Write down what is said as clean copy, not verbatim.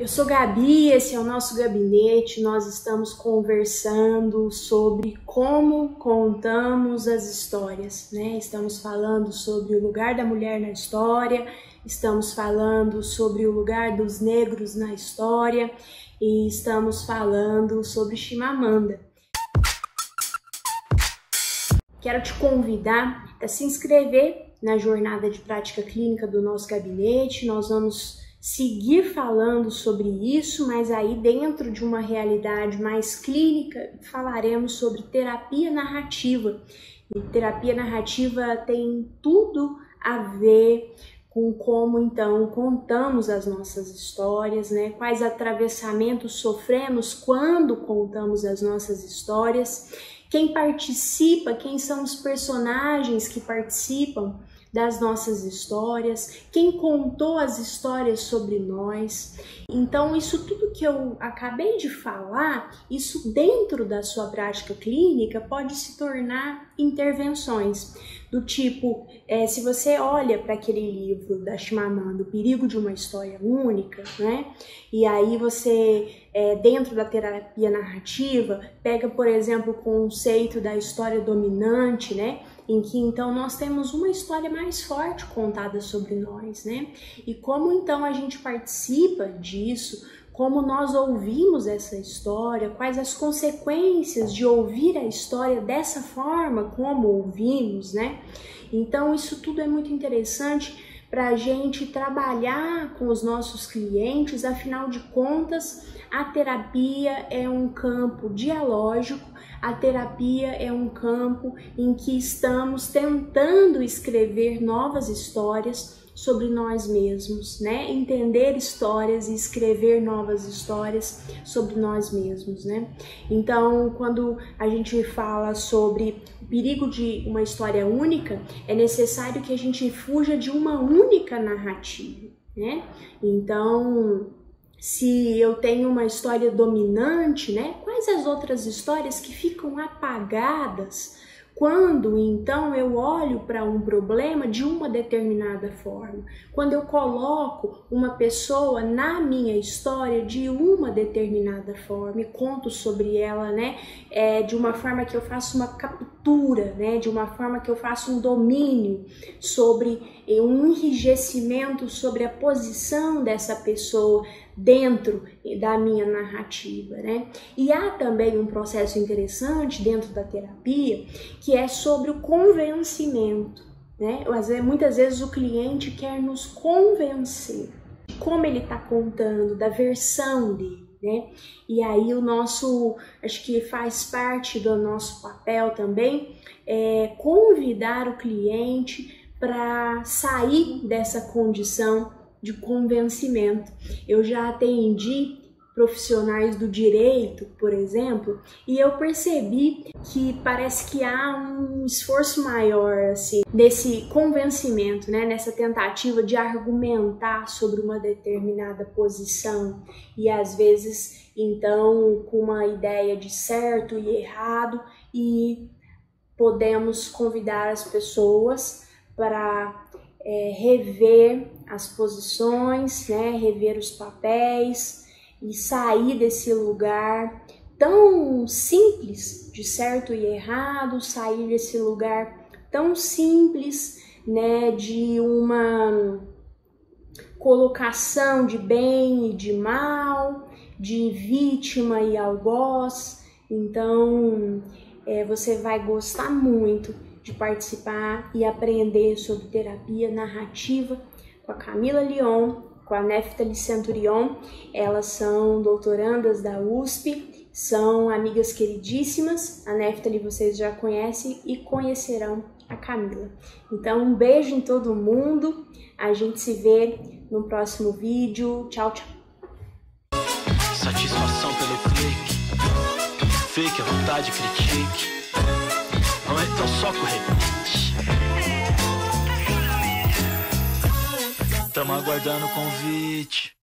Eu sou Gabi, esse é o nosso gabinete. Nós estamos conversando sobre como contamos as histórias, né? Estamos falando sobre o lugar da mulher na história, estamos falando sobre o lugar dos negros na história e estamos falando sobre Chimamanda. Quero te convidar a se inscrever na jornada de prática clínica do nosso gabinete. Nós vamos seguir falando sobre isso, mas aí dentro de uma realidade mais clínica, falaremos sobre terapia narrativa. E terapia narrativa tem tudo a ver com como então contamos as nossas histórias, né? Quais atravessamentos sofremos quando contamos as nossas histórias, quem participa, quem são os personagens que participam das nossas histórias, quem contou as histórias sobre nós. Então, isso tudo que eu acabei de falar, isso dentro da sua prática clínica pode se tornar intervenções do tipo, se você olha para aquele livro da Chimamanda, O Perigo de uma História Única, né? E aí você, dentro da terapia narrativa, pega, por exemplo, o conceito da história dominante, né? Em que então nós temos uma história mais forte contada sobre nós, né? E como então a gente participa disso, como nós ouvimos essa história, quais as consequências de ouvir a história dessa forma como ouvimos, né? Então isso tudo é muito interessante para a gente trabalhar com os nossos clientes. Afinal de contas, a terapia é um campo dialógico, a terapia é um campo em que estamos tentando escrever novas histórias sobre nós mesmos, né? Entender histórias e escrever novas histórias sobre nós mesmos, né? Então, quando a gente fala sobre o perigo de uma história única, é necessário que a gente fuja de uma única narrativa, né? Então, se eu tenho uma história dominante, né? Quais as outras histórias que ficam apagadas quando então eu olho para um problema de uma determinada forma? Quando eu coloco uma pessoa na minha história de uma determinada forma e conto sobre ela, né? De uma forma que eu faço uma captura, né? De uma forma que eu faço um domínio sobre um enrijecimento sobre a posição dessa pessoa dentro da minha narrativa, né? E há também um processo interessante dentro da terapia que é sobre o convencimento, né? Muitas vezes o cliente quer nos convencer de como ele está contando, da versão dele, né? E aí acho que faz parte do nosso papel também convidar o cliente para sair dessa condição de convencimento. Eu já atendi profissionais do direito, por exemplo, e eu percebi que parece que há um esforço maior assim nesse convencimento, né, nessa tentativa de argumentar sobre uma determinada posição e às vezes então com uma ideia de certo e errado, e podemos convidar as pessoas para rever as posições, né, rever os papéis e sair desse lugar tão simples de certo e errado, sair desse lugar tão simples, né, de uma colocação de bem e de mal, de vítima e algoz. Então, você vai gostar muito de participar e aprender sobre terapia narrativa com a Camila Lyon, com a Neftali Centurion. Elas são doutorandas da USP, são amigas queridíssimas. A Neftali vocês já conhecem e conhecerão a Camila. Então, um beijo em todo mundo. A gente se vê no próximo vídeo. Tchau, tchau. Satisfação pelo clique, fake à vontade, critique. Não é tão só corrente. Tamo aguardando o convite.